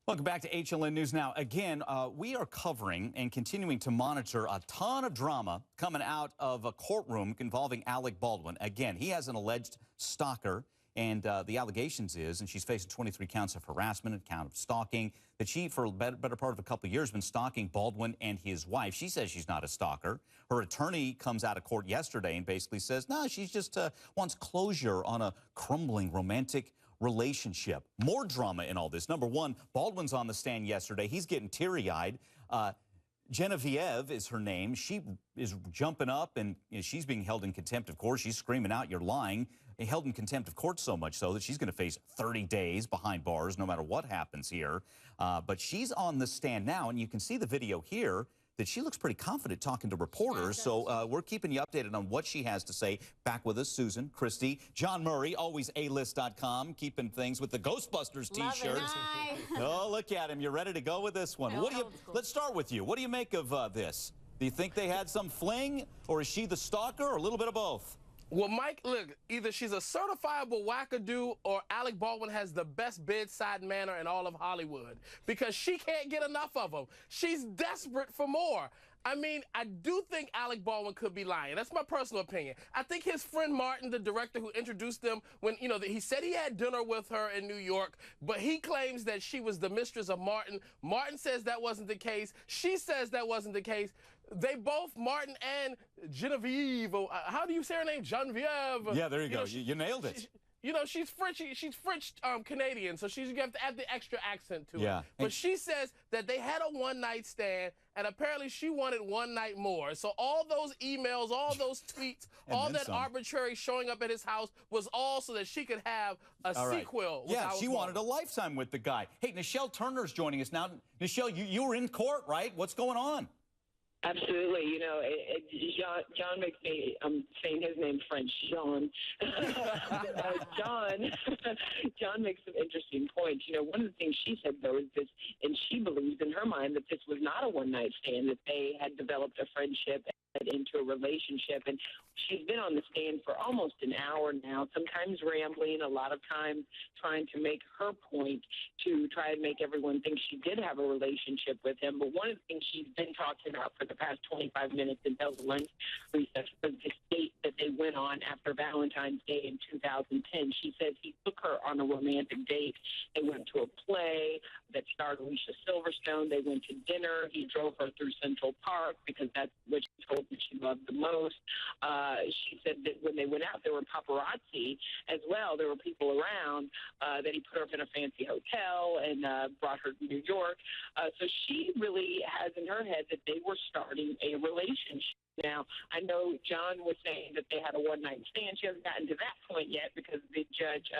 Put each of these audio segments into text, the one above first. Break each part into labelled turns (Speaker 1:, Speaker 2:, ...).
Speaker 1: Welcome back to HLN News Now. Again, we are covering and continuing to monitor a ton of drama coming out of a courtroom involving Alec Baldwin. Again, he has an alleged stalker, and the allegations is, and she's facing 23 counts of harassment and count of stalking, that she, for a better part of a couple of years, been stalking Baldwin and his wife. She says she's not a stalker. Her attorney comes out of court yesterday and basically says, no, she's just wants closure on a crumbling romantic relationship. More drama in all this. Number one, Baldwin's on the stand yesterday. He's getting teary-eyed. Genevieve is her name. She is jumping up, and she's being held in contempt of court. She's screaming out, "You're lying." Held in contempt of court so much so that she's going to face 30 days behind bars no matter what happens here. But she's on the stand now, and you can see the video here that she looks pretty confident talking to reporters. So we're keeping you updated on what she has to say. Back with us, Susan, Christy, John Murray, always alist.com, keeping things with the Ghostbusters T-shirts. Oh, look at him. You're ready to go with this one. Let's start with you. What do you make of this? Do you think they had some fling, or is she the stalker, or a little bit of both?
Speaker 2: Well, Mike, look, either she's a certifiable wackadoo or Alec Baldwin has the best bedside manner in all of Hollywood because she can't get enough of him. She's desperate for more. I mean, I do think Alec Baldwin could be lying. That's my personal opinion. I think his friend Martin, the director who introduced them, when, he said he had dinner with her in New York, but he claims that she was the mistress of Martin. Martin says that wasn't the case. She says that wasn't the case. They both, Martin and Genevieve, how do you say her name? Genevieve.
Speaker 1: Yeah, there you go. You nailed it.
Speaker 2: She's French. She's French Canadian, so you have to add the extra accent to it. But she says that they had a one-night stand, and apparently she wanted one night more. So all those emails, all those tweets, all that arbitrary showing up at his house was all so that she could have a sequel.
Speaker 1: Yeah, she wanted a lifetime with the guy. Hey, Nichelle Turner's joining us now. Nichelle, you were in court, right? What's going on?
Speaker 3: Absolutely. John makes me, I'm saying his name French, Jawn. John makes some interesting points. One of the things she said, though, is this, and she believes in her mind that this was not a one-night stand, that they had developed a friendship into a relationship. And she's been on the stand for almost an hour now, sometimes rambling, a lot of times trying to make her point to try and make everyone think she did have a relationship with him. But one of the things she's been talking about for the past 25 minutes until the lunch recess was this date that they went on after Valentine's Day in 2010. She said he took her on a romantic date. They went to a play that starred Alicia Silverstone. They went to dinner. He drove her through Central Park because that's what she told me she loved the most. She said that when they went out, there were paparazzi as well. There were people around, that he put her up in a fancy hotel and brought her to New York. So she really has in her head that they were starting a relationship. Now, I know John was saying that they had a one-night stand. She hasn't gotten to that point yet because the judge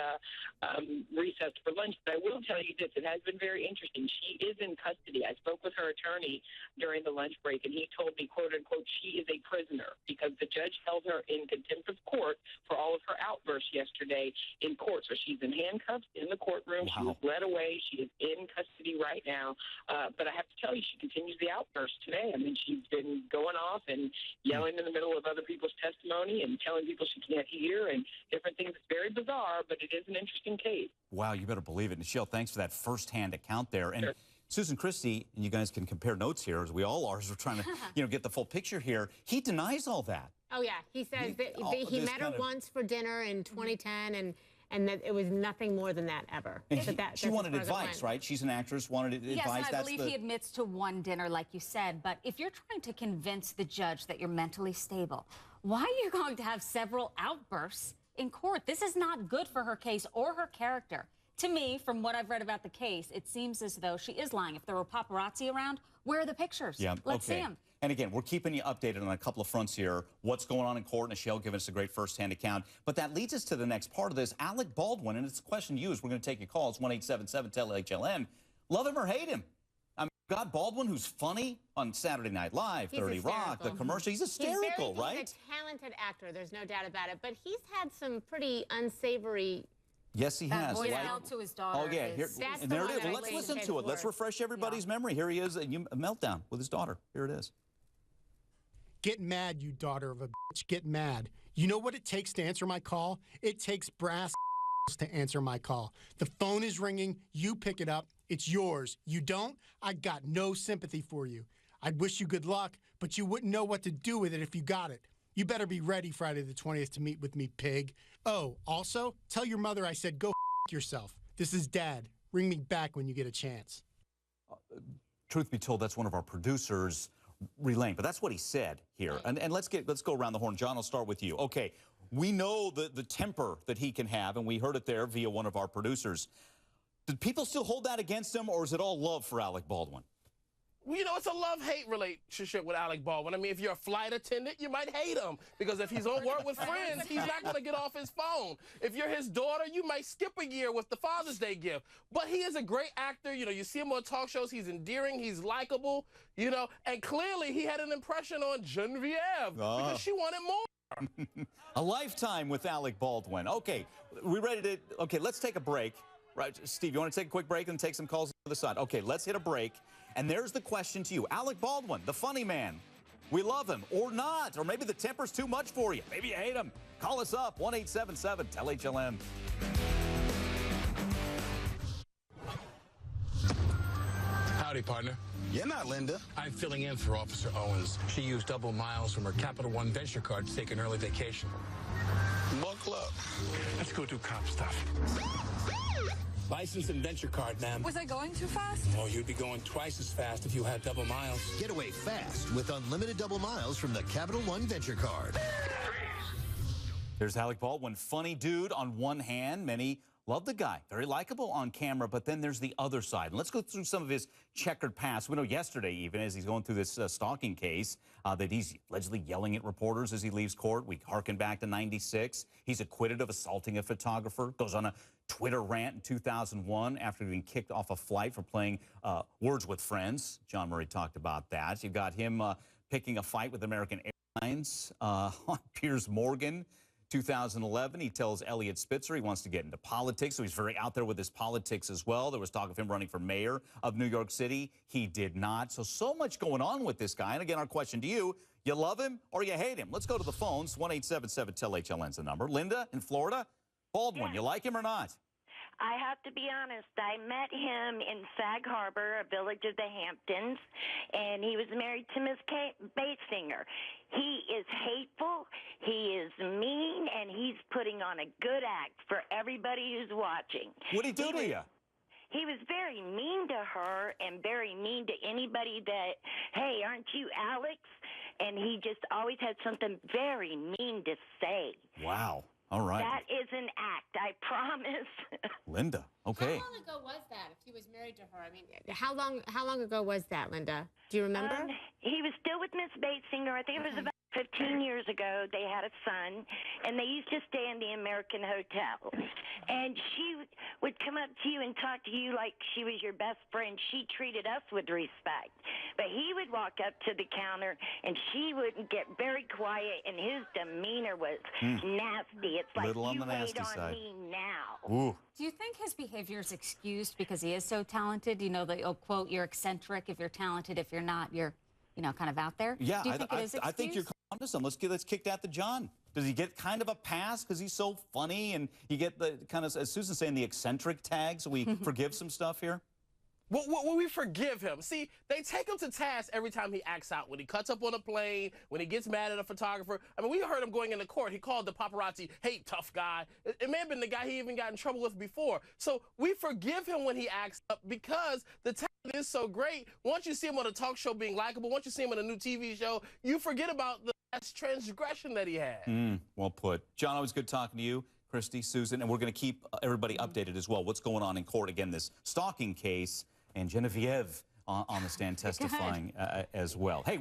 Speaker 3: recessed for lunch. But I will tell you this. It has been very interesting. She is in custody. I spoke with her attorney during the lunch break, and he told me, quote, unquote, she is a prisoner because the judge held her in contempt of court for all of her outbursts yesterday in court. So she's in handcuffs in the courtroom. Wow. She was led away. She is in custody right now. But I have to tell you, she continues the outbursts today. I mean, she's been going off and yelling in the middle of other people's testimony and telling people she can't hear and different things. It's very bizarre, but it is an interesting case.
Speaker 1: Wow, you better believe it. Nichelle, thanks for that firsthand account there. And
Speaker 3: sure.
Speaker 1: Susan, Christy, and you guys can compare notes here, as we all are, as we're trying to get the full picture here. He denies all that.
Speaker 4: Oh, yeah. He says that he met her once for dinner in 2010, and that it was nothing more than that ever.
Speaker 1: She wanted advice, right? She's an actress, wanted advice.
Speaker 5: Yes, and I believe he admits to one dinner, like you said. But if you're trying to convince the judge that you're mentally stable, why are you going to have several outbursts in court? This is not good for her case or her character. To me, from what I've read about the case, it seems as though she is lying. If there were paparazzi around, where are the pictures?
Speaker 1: Yeah,
Speaker 5: Let's see them.
Speaker 1: And again, we're keeping you updated on a couple of fronts here. What's going on in court? Nichelle giving us a great firsthand account. But that leads us to the next part of this. Alec Baldwin, and it's a question to you as we're going to take your calls, 1-877-TEL-HLN. Love him or hate him? I mean, got Baldwin, who's funny on Saturday Night Live, 30 Rock, the commercial. He's hysterical, right?
Speaker 4: He's a talented actor. There's no doubt about it. But he's had some pretty unsavory...
Speaker 1: Yes, he has.
Speaker 5: Voice out to his daughter.
Speaker 1: Oh, yeah. And there it is. Well, let's listen to it. Let's refresh everybody's memory. Here he is, a meltdown with his daughter. Here it is.
Speaker 6: Get mad, you daughter of a bitch. Get mad. You know what it takes to answer my call? It takes brass to answer my call. The phone is ringing. You pick it up. It's yours. You don't? I got no sympathy for you. I'd wish you good luck, but you wouldn't know what to do with it if you got it. You better be ready Friday the 20th to meet with me, pig. Oh, also, tell your mother I said go yourself. This is Dad. Ring me back when you get a chance.
Speaker 1: Truth be told, that's one of our producers relaying, but that's what he said here. And let's go around the horn. John, I'll start with you. Okay, we know the temper that he can have, and we heard it there via one of our producers. Did people still hold that against him, or is it all love for Alec Baldwin?
Speaker 2: Well, you know, it's a love-hate relationship with Alec Baldwin. I mean, if you're a flight attendant, you might hate him because if he's on work with friends, he's not going to get off his phone. If you're his daughter, you might skip a year with the Father's Day gift. But he is a great actor. You know, you see him on talk shows. He's endearing. He's likable, you know, and clearly he had an impression on Genevieve because she wanted more.
Speaker 1: A lifetime with Alec Baldwin. Okay, we ready to, okay, let's take a break. Right, Steve, you want to take a quick break and take some calls on the other side? Okay, let's hit a break. And there's the question to you. Alec Baldwin, the funny man. We love him or not, or maybe the temper's too much for you. Maybe you hate him. Call us up, 1-877-TEL-HLN.
Speaker 7: Howdy, partner.
Speaker 8: You're not Linda.
Speaker 7: I'm filling in for Officer Owens. She used double miles from her Capital One venture card to take an early vacation.
Speaker 8: Buckle up.
Speaker 7: Let's go do cop stuff. License and venture card, ma'am.
Speaker 9: Was I going too fast?
Speaker 7: Oh, you'd be going twice as fast if you had double miles.
Speaker 10: Get away fast with unlimited double miles from the Capital One venture card.
Speaker 1: There's Alec Baldwin, funny dude on one hand. Many love the guy, very likable on camera, but then there's the other side. And let's go through some of his checkered past. We know yesterday, even as he's going through this stalking case, that he's allegedly yelling at reporters as he leaves court. We harken back to '96. He's acquitted of assaulting a photographer, goes on a Twitter rant in 2001 after being kicked off a flight for playing Words with Friends. John Murray talked about that. You've got him picking a fight with American Airlines on Piers Morgan. 2011, he tells Elliot Spitzer he wants to get into politics, so he's very out there with his politics as well. There was talk of him running for mayor of New York City. He did not. So much going on with this guy. And again, our question to you, you love him or you hate him? Let's go to the phones. 1-877-TEL-HLN's the number. Linda in Florida. Baldwin, you like him or not?
Speaker 11: I have to be honest. I met him in Sag Harbor, a village of the Hamptons, and he was married to Miss Basinger. He is hateful, he is mean, and he's putting on a good act for everybody who's watching.
Speaker 1: What'd he do to you?
Speaker 11: He was very mean to her and very mean to anybody that, hey, aren't you Alex? And he just always had something very mean to say.
Speaker 1: Wow. All right.
Speaker 11: That is an act, I promise.
Speaker 1: Linda, okay.
Speaker 4: How long ago was that, if he was married to her? I mean, how long ago was that, Linda? Do you remember?
Speaker 11: He was still with Miss Basinger. I think it was about 15 years ago. They had a son, and they used to stay in the American Hotel. And she would come up to you and talk to you like she was your best friend. She treated us with respect. But he would walk up to the counter, and she wouldn't get very quiet, and his demeanor was nasty. It's like,
Speaker 1: little on
Speaker 11: you
Speaker 1: the nasty
Speaker 11: wait on
Speaker 1: side.
Speaker 11: me now.
Speaker 1: Ooh.
Speaker 5: Do you think his behavior is excused because he is so talented? You know, they'll quote, you're eccentric if you're talented. If you're not, you're, you know, kind of out there.
Speaker 1: Yeah,
Speaker 5: Do you think it is excused?
Speaker 1: I think you're on to something. Let's kick that to John. Does he get kind of a pass because he's so funny and you get the kind of, as Susan's saying, the eccentric tag, so we forgive some stuff here?
Speaker 2: Well, we forgive him. See, they take him to task every time he acts out. When he cuts up on a plane, when he gets mad at a photographer. I mean, we heard him going into court. He called the paparazzi, hey, tough guy. It may have been the guy he even got in trouble with before. So we forgive him when he acts up because the talent is so great. Once you see him on a talk show being likable, once you see him on a new TV show, you forget about the transgression that he had.
Speaker 1: Well put. John, always good talking to you. Christy, Susan, and we're going to keep everybody updated as well. What's going on in court? Again, this stalking case, and Genevieve on the stand testifying as well. Hey.